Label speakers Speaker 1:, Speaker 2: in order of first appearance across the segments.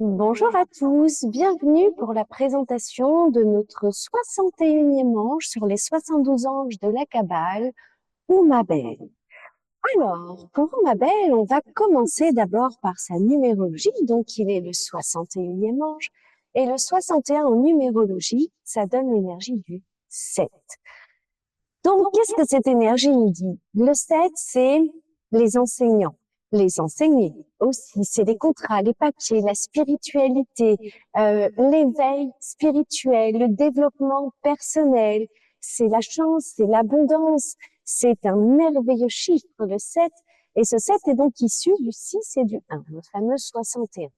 Speaker 1: Bonjour à tous, bienvenue pour la présentation de notre 61e ange sur les 72 anges de la Kabbale, Oumabel. Alors, pour Oumabel, on va commencer d'abord par sa numérologie, donc il est le 61e ange, et le 61 en numérologie, ça donne l'énergie du 7. Donc, qu'est-ce que cette énergie nous dit? Le 7, c'est les enseignants, les enseignés aussi, c'est les contrats, les papiers, la spiritualité, l'éveil spirituel, le développement personnel, c'est la chance, c'est l'abondance, c'est un merveilleux chiffre, le 7, et ce 7 est donc issu du 6 et du 1, le fameux 61.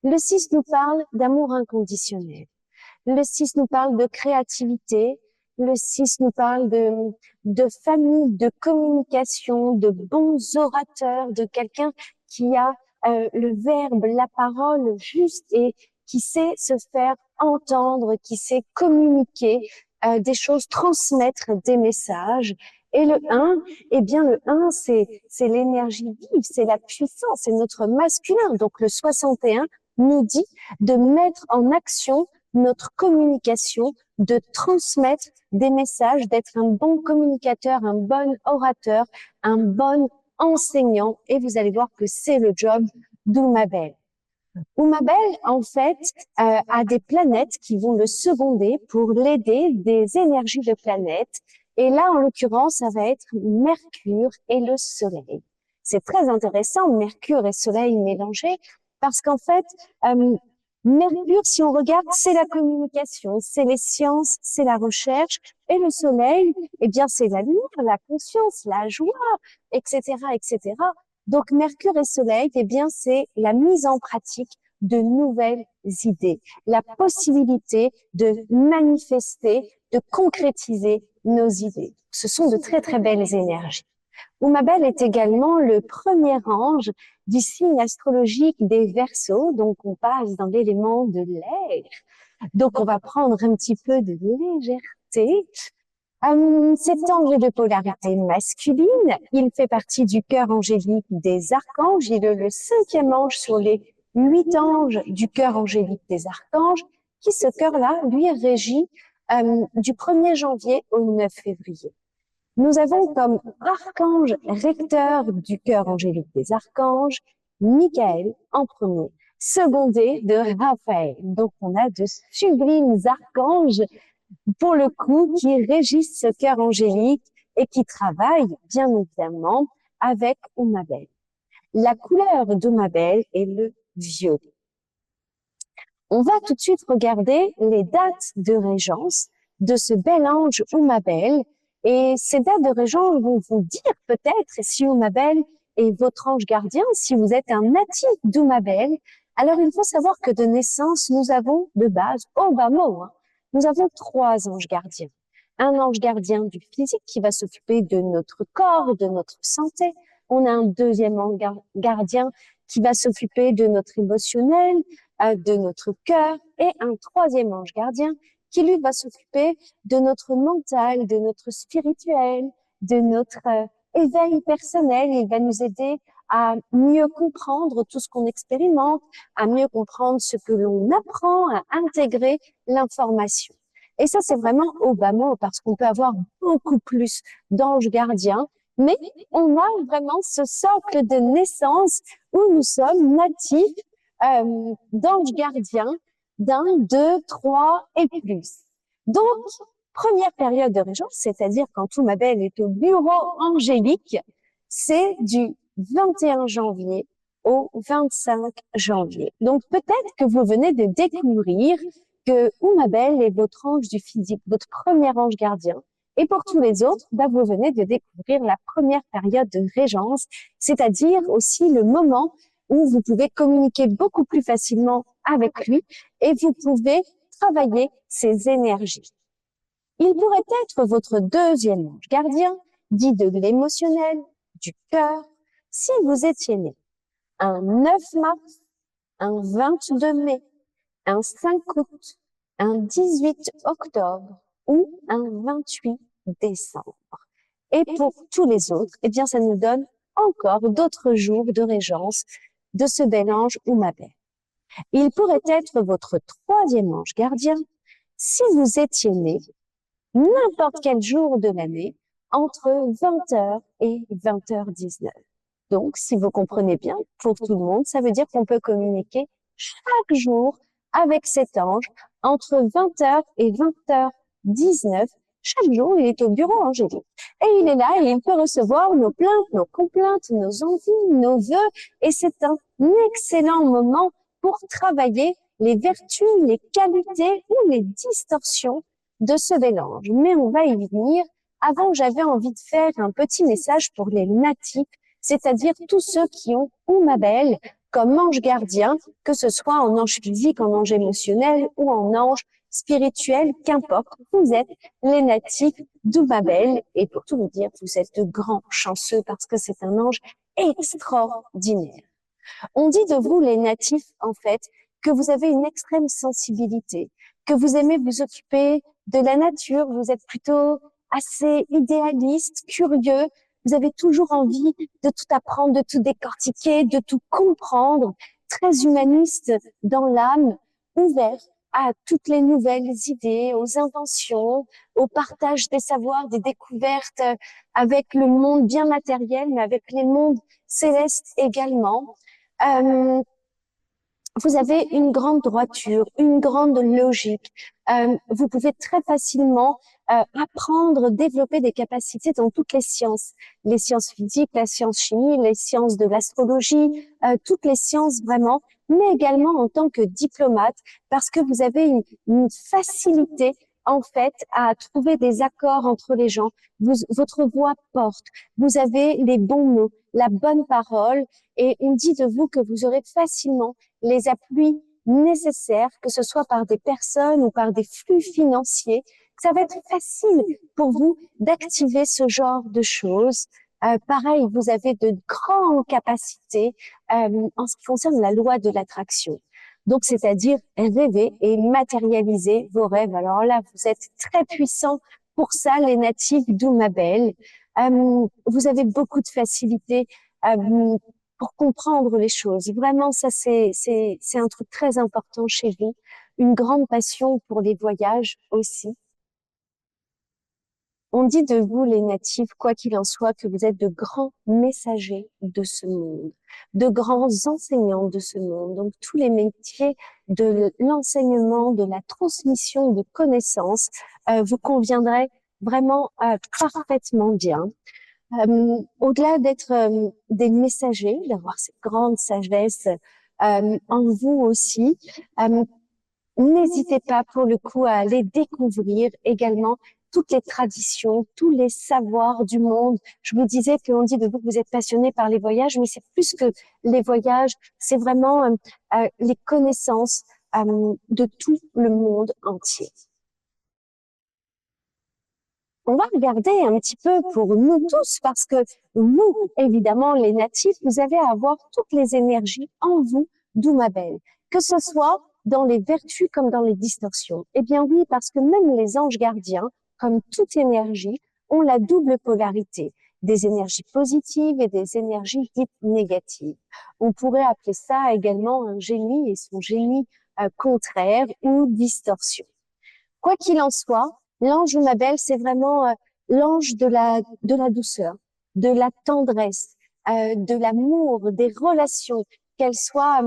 Speaker 1: Le 6 nous parle d'amour inconditionnel. Le 6 nous parle de créativité. Le 6 nous parle de famille, de communication, de bons orateurs, de quelqu'un qui a le verbe, la parole juste et qui sait se faire entendre, qui sait communiquer des choses, transmettre des messages. Et le 1, eh bien le 1, c'est l'énergie vive, c'est la puissance, c'est notre masculin. Donc le 61 nous dit de mettre en action notre communication, de transmettre des messages, d'être un bon communicateur, un bon orateur, un bon enseignant. Et vous allez voir que c'est le job d'Oumabel. Oumabel, en fait, a des planètes qui vont le seconder pour l'aider des énergies de planètes. Et là, en l'occurrence, ça va être Mercure et le Soleil. C'est très intéressant, Mercure et Soleil mélangés, parce qu'en fait, Mercure, si on regarde, c'est la communication, c'est les sciences, c'est la recherche, et le Soleil, eh bien, c'est la lumière, la conscience, la joie, etc., etc. Donc, Mercure et Soleil, eh bien, c'est la mise en pratique de nouvelles idées, la possibilité de manifester, de concrétiser nos idées. Ce sont de très, très belles énergies. Oumabel est également le premier ange du signe astrologique des Verseaux, donc on passe dans l'élément de l'air. Donc on va prendre un petit peu de légèreté. Cet ange est de polarité masculine, il fait partie du cœur angélique des archanges, il est le 5e ange sur les 8 anges du cœur angélique des archanges, qui ce cœur-là, lui, régit du 1er janvier au 9 février. Nous avons comme archange recteur du cœur angélique des archanges, Michael en premier, secondé de Raphaël. Donc on a de sublimes archanges, pour le coup, qui régissent ce cœur angélique et qui travaillent, bien évidemment, avec Oumabel. La couleur d'Oumabel est le violet. On va tout de suite regarder les dates de régence de ce bel ange Oumabel. Et ces dates de régence vont vous dire peut-être si Oumabel est votre ange gardien, si vous êtes un natif d'Oumabel. Alors, il faut savoir que de naissance, nous avons de base, au bas mot, nous avons 3 anges gardiens. Un ange gardien du physique qui va s'occuper de notre corps, de notre santé. On a un deuxième ange gardien qui va s'occuper de notre émotionnel, de notre cœur, et un troisième ange gardien qui, lui, va s'occuper de notre mental, de notre spirituel, de notre éveil personnel. Il va nous aider à mieux comprendre tout ce qu'on expérimente, à mieux comprendre ce que l'on apprend, à intégrer l'information. Et ça, c'est vraiment au bas mot, parce qu'on peut avoir beaucoup plus d'anges gardiens, mais on a vraiment ce socle de naissance où nous sommes natifs d'anges gardiens d'un, deux, trois et plus. Donc, première période de régence, c'est-à-dire quand Oumabel est au bureau angélique, c'est du 21 janvier au 25 janvier. Donc, peut-être que vous venez de découvrir que Oumabel est votre ange du physique, votre premier ange gardien. Et pour tous les autres, vous venez de découvrir la première période de régence, c'est-à-dire aussi le moment où vous pouvez communiquer beaucoup plus facilement avec lui et vous pouvez travailler ses énergies. Il pourrait être votre deuxième ange gardien, dit de l'émotionnel, du cœur, si vous étiez né un 9 mars, un 22 mai, un 5 août, un 18 octobre ou un 28 décembre. Et pour tous les autres, eh bien, ça nous donne encore d'autres jours de régence de ce bel ange Oumabel. Il pourrait être votre troisième ange gardien si vous étiez né n'importe quel jour de l'année entre 20h et 20h19. Donc, si vous comprenez bien, pour tout le monde, ça veut dire qu'on peut communiquer chaque jour avec cet ange entre 20h et 20h19. Chaque jour, il est au bureau angélique. Et il est là et il peut recevoir nos plaintes, nos complaintes, nos envies, nos vœux. Et c'est un excellent moment pour travailler les vertus, les qualités ou les distorsions de ce bel ange. Mais on va y venir. Avant, j'avais envie de faire un petit message pour les natifs, c'est-à-dire tous ceux qui ont Oumabel comme ange gardien, que ce soit en ange physique, en ange émotionnel ou en ange spirituel, qu'importe, vous êtes les natifs d'Oumabel. Et pour tout vous dire, vous êtes de grands chanceux parce que c'est un ange extraordinaire. On dit de vous, les natifs, en fait, que vous avez une extrême sensibilité, que vous aimez vous occuper de la nature, vous êtes plutôt assez idéaliste, curieux, vous avez toujours envie de tout apprendre, de tout décortiquer, de tout comprendre, très humaniste dans l'âme, ouvert à toutes les nouvelles idées, aux inventions, au partage des savoirs, des découvertes avec le monde bien matériel, mais avec les mondes célestes également. Vous avez une grande droiture, une grande logique. Vous pouvez très facilement apprendre, développer des capacités dans toutes les sciences physiques, la science chimie, les sciences de l'astrologie, toutes les sciences vraiment, mais également en tant que diplomate, parce que vous avez une facilité en fait à trouver des accords entre les gens. Votre voix porte, vous avez les bons mots, la bonne parole, et on dit de vous que vous aurez facilement les appuis nécessaires, que ce soit par des personnes ou par des flux financiers. Ça va être facile pour vous d'activer ce genre de choses. Pareil, vous avez de grandes capacités en ce qui concerne la loi de l'attraction. Donc, c'est-à-dire rêver et matérialiser vos rêves. Alors là, vous êtes très puissants pour ça, les natifs d'Oumabel. Vous avez beaucoup de facilité pour comprendre les choses. Vraiment, ça, c'est un truc très important chez vous. Une grande passion pour les voyages aussi. On dit de vous, les natifs, quoi qu'il en soit, que vous êtes de grands messagers de ce monde, de grands enseignants de ce monde. Donc, tous les métiers de l'enseignement, de la transmission de connaissances, vous conviendraient vraiment parfaitement bien. Au-delà d'être des messagers, d'avoir cette grande sagesse en vous aussi, n'hésitez pas pour le coup à aller découvrir également toutes les traditions, tous les savoirs du monde. Je vous disais qu'on dit de vous que vous êtes passionné par les voyages, mais c'est plus que les voyages, c'est vraiment les connaissances de tout le monde entier. On va regarder un petit peu pour nous tous, parce que vous, évidemment, les natifs, vous avez à avoir toutes les énergies en vous d'Oumabel, que ce soit dans les vertus comme dans les distorsions. Eh bien oui, parce que même les anges gardiens, comme toute énergie, ont la double polarité, des énergies positives et des énergies dites négatives. On pourrait appeler ça également un génie et son génie contraire ou distorsion. Quoi qu'il en soit, l'ange Oumabel, c'est vraiment l'ange de la douceur, de la tendresse, de l'amour, des relations, qu'elles soient.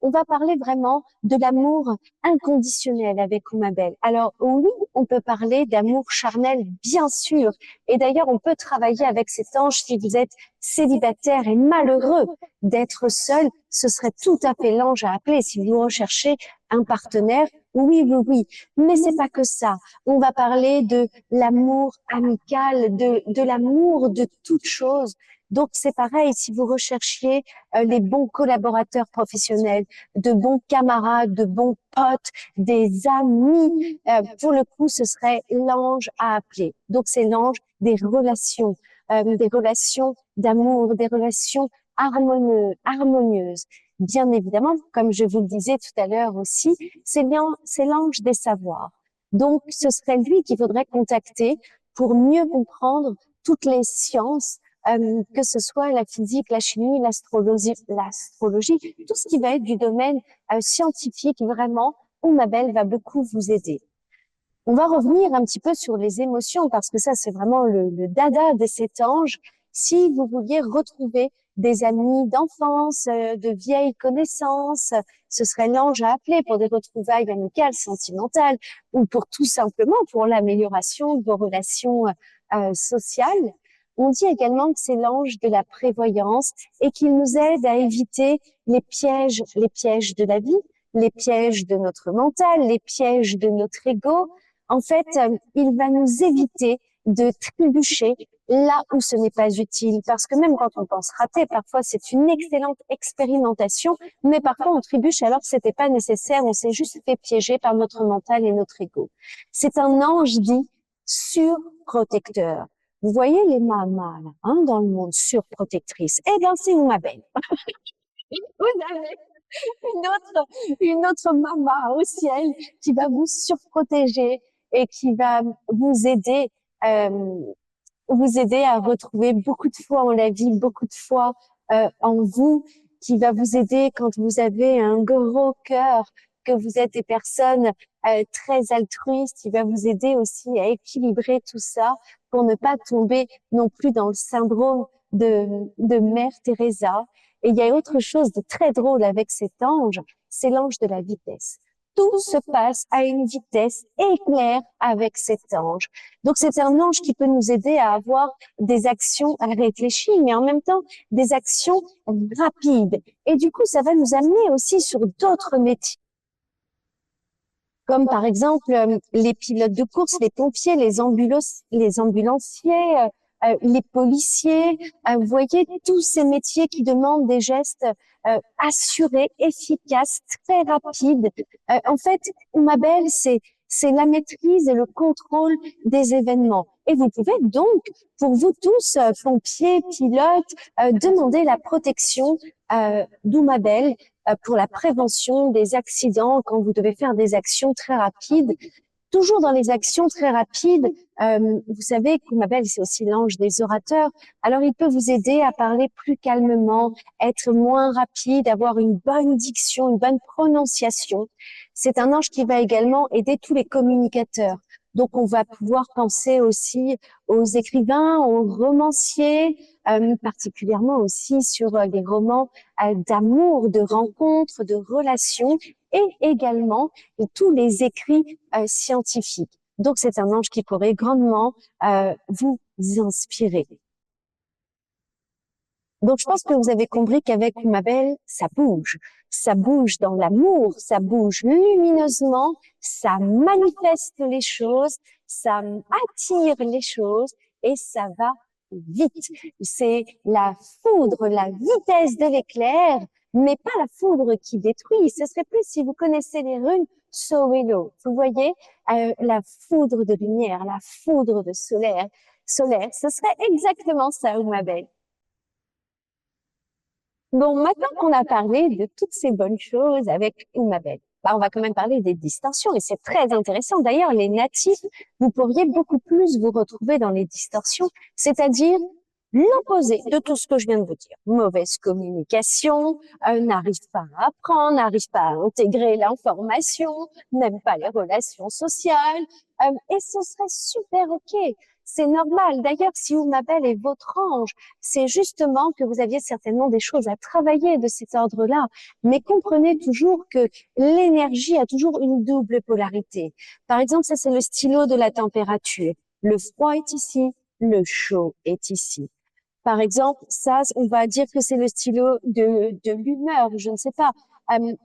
Speaker 1: On va parler vraiment de l'amour inconditionnel avec Oumabel. Alors oui, on peut parler d'amour charnel, bien sûr. Et d'ailleurs, on peut travailler avec cet ange si vous êtes célibataire et malheureux d'être seul. Ce serait tout à fait l'ange à appeler si vous recherchez un partenaire. Oui, oui, oui. Mais c'est pas que ça. On va parler de l'amour amical, de l'amour de toute chose. Donc c'est pareil, si vous recherchiez les bons collaborateurs professionnels, de bons camarades, de bons potes, des amis, pour le coup, ce serait l'ange à appeler. Donc c'est l'ange des relations d'amour, des relations harmonieuses. Bien évidemment, comme je vous le disais tout à l'heure aussi, c'est l'ange des savoirs. Donc, ce serait lui qu'il faudrait contacter pour mieux comprendre toutes les sciences que ce soit la physique, la chimie, l'astrologie, tout ce qui va être du domaine scientifique, vraiment, où ma belle va beaucoup vous aider. On va revenir un petit peu sur les émotions parce que ça, c'est vraiment le dada de cet ange. Si vous vouliez retrouver des amis d'enfance, de vieilles connaissances, ce serait l'ange à appeler pour des retrouvailles amicales, sentimentales ou pour tout simplement pour l'amélioration de vos relations sociales. On dit également que c'est l'ange de la prévoyance et qu'il nous aide à éviter les pièges de la vie, les pièges de notre mental, les pièges de notre ego. En fait, il va nous éviter de trébucher là où ce n'est pas utile. Parce que même quand on pense rater, parfois c'est une excellente expérimentation, mais parfois on trébuche alors que c'était pas nécessaire, on s'est juste fait piéger par notre mental et notre ego. C'est un ange dit surprotecteur. Vous voyez les mamas là, hein, dans le monde surprotectrices. Eh bien, c'est ma belle. Vous avez une autre maman au ciel qui va vous surprotéger et qui va euh, vous aider à retrouver beaucoup de foi en la vie, beaucoup de foi en vous, qui va vous aider quand vous avez un gros cœur, que vous êtes des personnes très altruistes, qui va vous aider aussi à équilibrer tout ça pour ne pas tomber non plus dans le syndrome de Mère Teresa. Et il y a autre chose de très drôle avec cet ange, c'est l'ange de la vitesse. Tout se passe à une vitesse éclair avec cet ange. Donc c'est un ange qui peut nous aider à avoir des actions réfléchies, mais en même temps des actions rapides. Et du coup, ça va nous amener aussi sur d'autres métiers, comme par exemple les pilotes de course, les pompiers, les ambulanciers, les policiers. Vous voyez, tous ces métiers qui demandent des gestes assurés, efficaces, très rapides. En fait, ma belle, c'est la maîtrise et le contrôle des événements. Et vous pouvez donc, pour vous tous, pompiers, pilotes, demander la protection d'Oumabel pour la prévention des accidents quand vous devez faire des actions très rapides. Toujours dans les actions très rapides, vous savez qu'Oumabel, c'est aussi l'ange des orateurs. Alors, il peut vous aider à parler plus calmement, être moins rapide, avoir une bonne diction, une bonne prononciation. C'est un ange qui va également aider tous les communicateurs. Donc, on va pouvoir penser aussi aux écrivains, aux romanciers, particulièrement aussi sur les romans d'amour, de rencontres, de relations, et également tous les écrits scientifiques. Donc, c'est un ange qui pourrait grandement vous inspirer. Donc, je pense que vous avez compris qu'avec ma belle, ça bouge. Ça bouge dans l'amour, ça bouge lumineusement, ça manifeste les choses, ça attire les choses et ça va vite. C'est la foudre, la vitesse de l'éclair, mais pas la foudre qui détruit. Ce serait plus, si vous connaissez les runes, Sowilo. Vous voyez, la foudre de lumière, la foudre de solaire, ce serait exactement ça, ma belle. Bon, maintenant qu'on a parlé de toutes ces bonnes choses avec Oumabel, bah, on va quand même parler des distorsions et c'est très intéressant. D'ailleurs, les natifs, vous pourriez beaucoup plus vous retrouver dans les distorsions, c'est-à-dire l'opposé de tout ce que je viens de vous dire. Mauvaise communication, n'arrive pas à apprendre, n'arrive pas à intégrer l'information, n'aime pas les relations sociales, et ce serait super OK. C'est normal. D'ailleurs, si Oumabel est votre ange, c'est justement que vous aviez certainement des choses à travailler de cet ordre-là. Mais comprenez toujours que l'énergie a toujours une double polarité. Par exemple, ça, c'est le stylo de la température. Le froid est ici, le chaud est ici. Par exemple, ça, on va dire que c'est le stylo de l'humeur, je ne sais pas.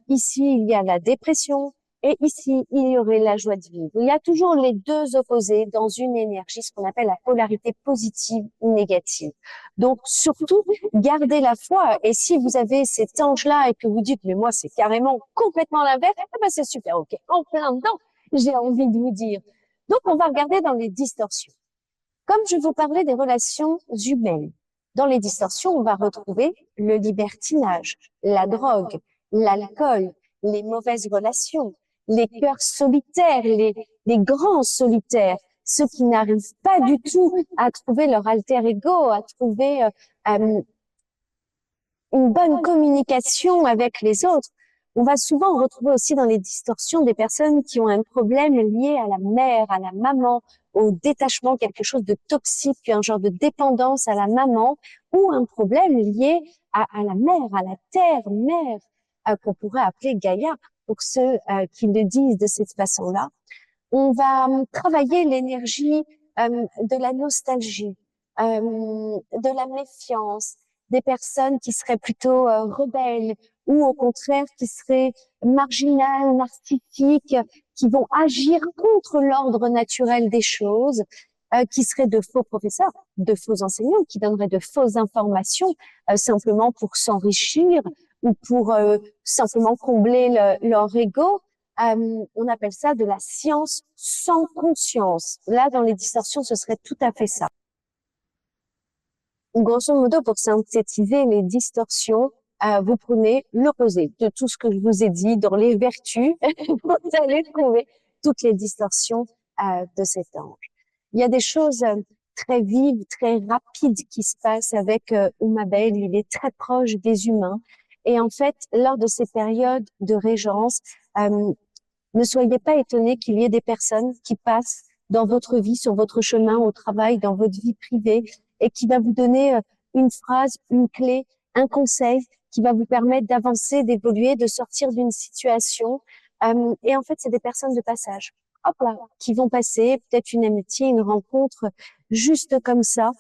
Speaker 1: Ici, il y a la dépression et ici, il y aurait la joie de vivre. Il y a toujours les deux opposés dans une énergie, ce qu'on appelle la polarité positive ou négative. Donc, surtout, gardez la foi. Et si vous avez cet ange-là et que vous dites, mais moi, c'est carrément complètement l'inverse, eh ben, c'est super, OK. En plein dedans, j'ai envie de vous dire. Donc, on va regarder dans les distorsions. Comme je vous parlais des relations humaines, dans les distorsions, on va retrouver le libertinage, la drogue, l'alcool, les mauvaises relations, les cœurs solitaires, les grands solitaires. ceux qui n'arrivent pas du tout à trouver leur alter ego, à trouver une bonne communication avec les autres. On va souvent retrouver aussi dans les distorsions des personnes qui ont un problème lié à la mère, à la maman, au détachement, quelque chose de toxique, un genre de dépendance à la maman, ou un problème lié à la mère, à la terre, mère, qu'on pourrait appeler Gaïa, pour ceux qui le disent de cette façon-là. On va travailler l'énergie de la nostalgie, de la méfiance, des personnes qui seraient plutôt rebelles ou au contraire qui seraient marginales, narcissiques, qui vont agir contre l'ordre naturel des choses, qui seraient de faux professeurs, de faux enseignants, qui donneraient de fausses informations simplement pour s'enrichir ou pour simplement combler leur ego. On appelle ça de la science sans conscience. Là, dans les distorsions, ce serait tout à fait ça. Grosso modo, pour synthétiser les distorsions, vous prenez l'opposé de tout ce que je vous ai dit dans les vertus. Vous allez trouver toutes les distorsions de cet ange. Il y a des choses très vives, très rapides qui se passent avec Oumabel. Il est très proche des humains. Et en fait, lors de ces périodes de régence, ne soyez pas étonnés qu'il y ait des personnes qui passent dans votre vie, sur votre chemin au travail, dans votre vie privée, et qui va vous donner une phrase, une clé, un conseil qui va vous permettre d'avancer, d'évoluer, de sortir d'une situation. Et en fait, c'est des personnes de passage, hop là, qui vont passer peut-être une amitié, une rencontre, juste comme ça,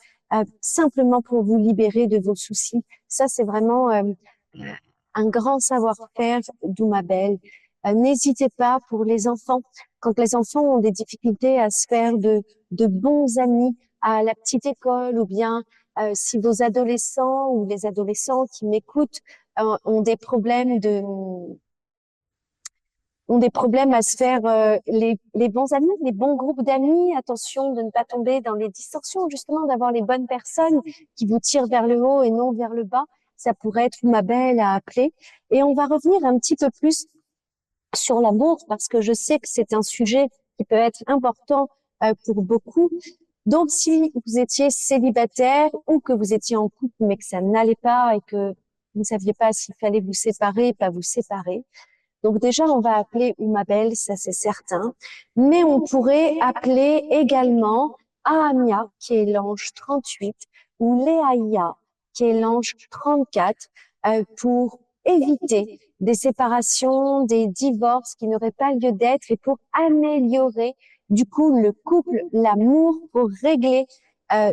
Speaker 1: simplement pour vous libérer de vos soucis. Ça, c'est vraiment un grand savoir-faire d'Oumabel. N'hésitez pas pour les enfants, quand les enfants ont des difficultés à se faire de bons amis à la petite école, ou bien si vos adolescents ou les adolescents qui m'écoutent ont des problèmes à se faire les bons amis, les bons groupes d'amis. Attention de ne pas tomber dans les distorsions, justement, d'avoir les bonnes personnes qui vous tirent vers le haut et non vers le bas. Ça pourrait être ma belle à appeler. Et on va revenir un petit peu plus sur l'amour, parce que je sais que c'est un sujet qui peut être important pour beaucoup. Donc, si vous étiez célibataire ou que vous étiez en couple, mais que ça n'allait pas et que vous ne saviez pas s'il fallait vous séparer, pas vous séparer. Donc déjà, on va appeler Oumabel, ça c'est certain. Mais on pourrait appeler également Ahamia, qui est l'ange 38, ou Leaïa, qui est l'ange 34, pour éviter des séparations, des divorces qui n'auraient pas lieu d'être et pour améliorer du coup le couple, l'amour, pour régler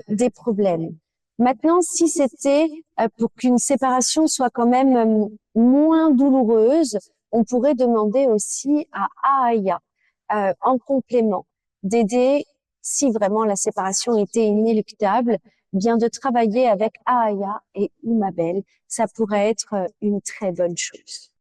Speaker 1: des problèmes. Maintenant, si c'était pour qu'une séparation soit quand même moins douloureuse, on pourrait demander aussi à Aaya, en complément, d'aider, si vraiment la séparation était inéluctable, bien de travailler avec Aaya et Oumabel. Ça pourrait être une très bonne chose.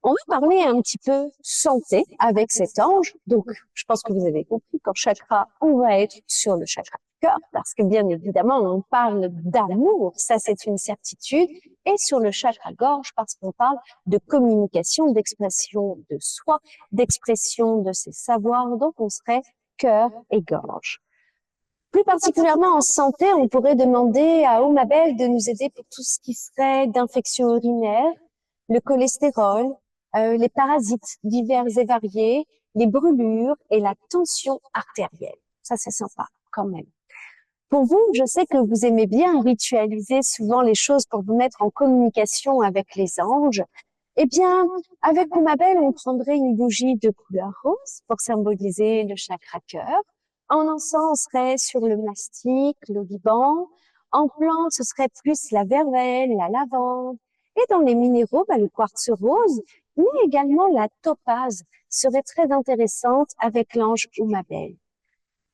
Speaker 1: On va parler un petit peu santé avec cet ange. Donc, je pense que vous avez compris qu'en chakra, on va être sur le chakra du cœur, parce que bien évidemment, on parle d'amour, ça c'est une certitude, et sur le chakra gorge, parce qu'on parle de communication, d'expression de soi, d'expression de ses savoirs. Donc, on serait cœur et gorge. Plus particulièrement en santé, on pourrait demander à Oumabel de nous aider pour tout ce qui serait d'infection urinaire, le cholestérol, les parasites divers et variés, les brûlures et la tension artérielle. Ça, c'est sympa quand même. Pour vous, je sais que vous aimez bien ritualiser souvent les choses pour vous mettre en communication avec les anges. Eh bien, avec Oumabel, on prendrait une bougie de couleur rose pour symboliser le chakra cœur. En encens, on serait sur le mastic, l'oliban. En plante, ce serait plus la verveine, la lavande. Et dans les minéraux, le quartz rose, mais également la topaze serait très intéressante avec l'ange Oumabel.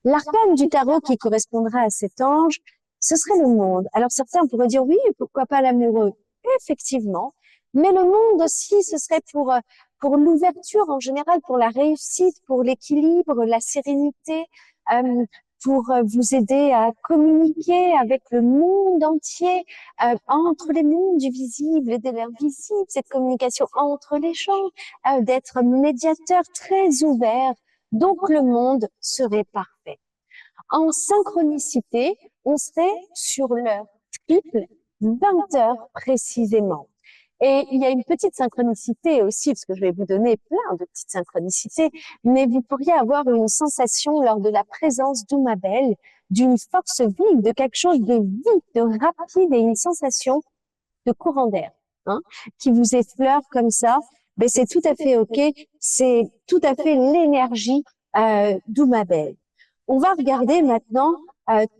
Speaker 1: L'arcane du tarot qui correspondra à cet ange, ce serait le monde. Alors certains pourraient dire oui, pourquoi pas l'amoureux? Effectivement. Mais le monde aussi, ce serait pour l'ouverture en général, pour la réussite, pour l'équilibre, la sérénité, pour vous aider à communiquer avec le monde entier, entre les mondes du visible et de l'invisible, cette communication entre les gens, d'être médiateur très ouvert Donc, le monde serait parfait. En synchronicité, on serait sur l'heure triple, 20 heures précisément. Et il y a une petite synchronicité aussi, parce que je vais vous donner plein de petites synchronicités, mais vous pourriez avoir une sensation lors de la présence d'Oumabel, d'une force vive, de quelque chose de vif, de rapide et une sensation de courant d'air, hein, qui vous effleure comme ça. Ben, c'est tout à fait OK. C'est tout à fait l'énergie d'Oumabel. On va regarder maintenant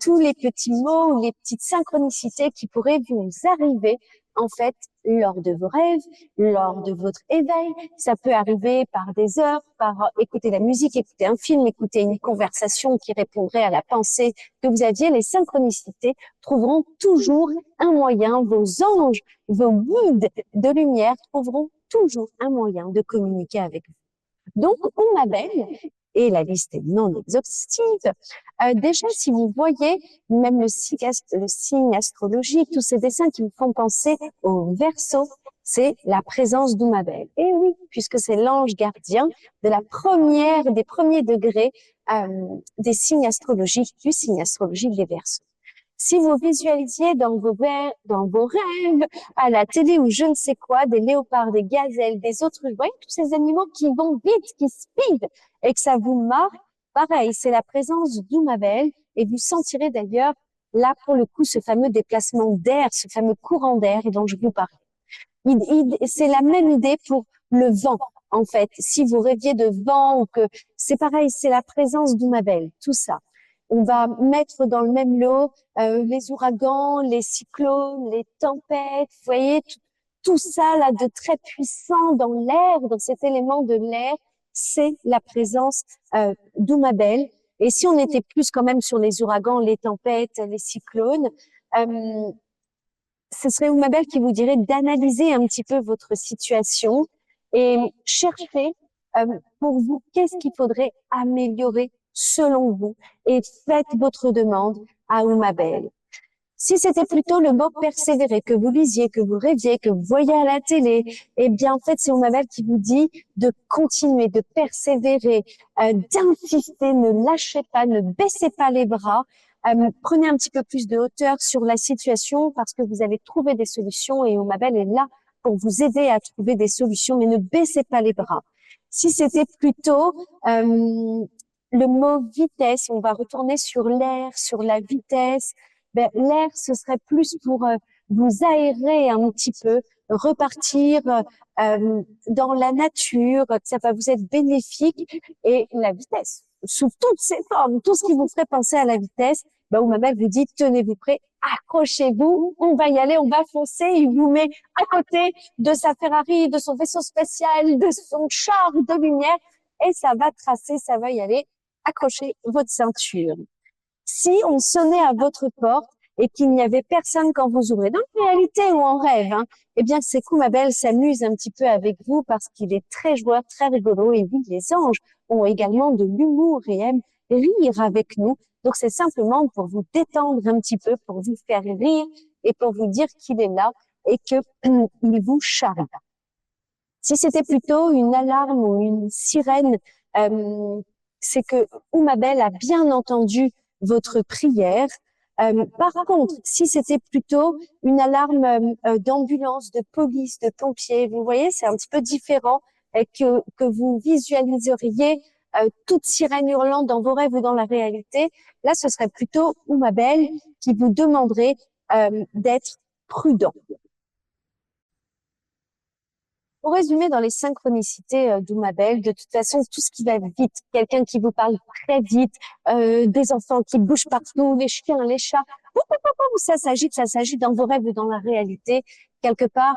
Speaker 1: tous les petits mots ou les petites synchronicités qui pourraient vous arriver en fait lors de vos rêves, lors de votre éveil. Ça peut arriver par des heures, par écouter la musique, écouter un film, écouter une conversation qui répondrait à la pensée que vous aviez. Les synchronicités trouveront toujours un moyen, vos anges, vos guides de lumière trouveront toujours un moyen de communiquer avec vous. Donc, on m'appelle, et la liste est non exhaustive. Déjà, si vous voyez même le signe astrologique, tous ces dessins qui vous font penser au Verseau, c'est la présence d'Oumabel. Et oui, puisque c'est l'ange gardien de des premiers degrés des signes astrologiques, du signe astrologique des Verseaux. Si vous visualisiez dans vos rêves, à la télé ou je ne sais quoi, des léopards, des gazelles, des autruches, vous voyez, tous ces animaux qui vont vite, qui speed, et que ça vous marque, pareil, c'est la présence d'Oumabel, et vous sentirez d'ailleurs, là, pour le coup, ce fameux déplacement d'air, ce fameux courant d'air dont je vous parlais. C'est la même idée pour le vent, en fait. Si vous rêviez de vent ou que, c'est pareil, c'est la présence d'Oumabel, tout ça. On va mettre dans le même lot les ouragans, les cyclones, les tempêtes. Vous voyez, tout ça là de très puissant dans l'air, dans cet élément de l'air, c'est la présence d'Oumabel. Et si on était plus quand même sur les ouragans, les tempêtes, les cyclones, ce serait Oumabel qui vous dirait d'analyser un petit peu votre situation et chercher pour vous qu'est-ce qu'il faudrait améliorer selon vous et faites votre demande à Oumabel. Si c'était plutôt le mot persévérer, que vous lisiez, que vous rêviez, que vous voyez à la télé, eh bien, en fait, c'est Oumabel qui vous dit de continuer, de persévérer, d'insister, ne lâchez pas, ne baissez pas les bras, prenez un petit peu plus de hauteur sur la situation parce que vous allez trouver des solutions et Oumabel est là pour vous aider à trouver des solutions, mais ne baissez pas les bras. Si c'était plutôt le mot vitesse, on va retourner sur l'air, sur la vitesse. Ben, l'air, ce serait plus pour vous aérer un petit peu, repartir dans la nature, que ça va vous être bénéfique. Et la vitesse, sous toutes ses formes, tout ce qui vous ferait penser à la vitesse, ben, Oumabel vous dit, tenez-vous prêts, accrochez-vous, on va y aller, on va foncer. Il vous met à côté de sa Ferrari, de son vaisseau spatial, de son char de lumière, et ça va tracer, ça va y aller. Accrochez votre ceinture. Si on sonnait à votre porte et qu'il n'y avait personne quand vous ouvrez, dans la réalité ou en rêve, hein, eh bien, c'est qu'Oumabel s'amuse un petit peu avec vous parce qu'il est très joueur, très rigolo. Et oui, les anges ont également de l'humour et aiment rire avec nous. Donc, c'est simplement pour vous détendre un petit peu, pour vous faire rire et pour vous dire qu'il est là et que il vous charme. Si c'était plutôt une alarme ou une sirène, c'est que Oumabel a bien entendu votre prière. Par contre, si c'était plutôt une alarme d'ambulance, de police, de pompiers, vous voyez, c'est un petit peu différent et que vous visualiseriez toute sirène hurlante dans vos rêves ou dans la réalité. Là, ce serait plutôt Oumabel qui vous demanderait d'être prudent. Pour résumer, dans les synchronicités d'Oumabel, de toute façon, tout ce qui va vite, quelqu'un qui vous parle très vite, des enfants qui bougent partout, les chiens, les chats, ça s'agite dans vos rêves ou dans la réalité. Quelque part,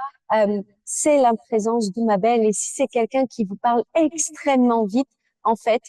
Speaker 1: c'est la présence d'Oumabel. Et si c'est quelqu'un qui vous parle extrêmement vite, en fait,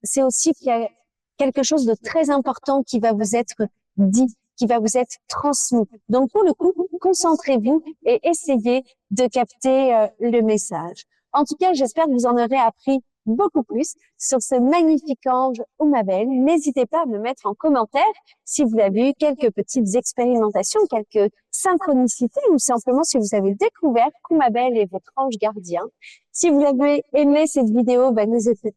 Speaker 1: c'est aussi qu'il y a quelque chose de très important qui va vous être dit, qui va vous être transmis. Donc, pour le coup, concentrez-vous et essayez de capter le message. En tout cas, j'espère que vous en aurez appris beaucoup plus sur ce magnifique ange ou ma belle. N'hésitez pas à me mettre en commentaire si vous avez eu quelques petites expérimentations, quelques synchronicités ou simplement si vous avez découvert qu'Oumabel est votre ange gardien. Si vous avez aimé cette vidéo, ben,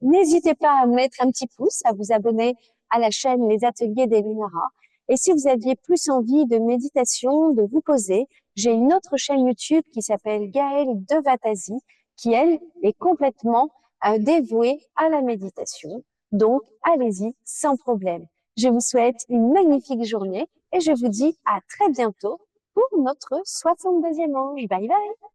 Speaker 1: n'hésitez pas à mettre un petit pouce, à vous abonner à la chaîne Les Ateliers d'Elinara. Et si vous aviez plus envie de méditation, de vous poser, j'ai une autre chaîne YouTube qui s'appelle Gaëlle de Vatasi, qui, elle, est complètement dévouée à la méditation. Donc, allez-y sans problème. Je vous souhaite une magnifique journée et je vous dis à très bientôt pour notre 62e ange. Bye bye!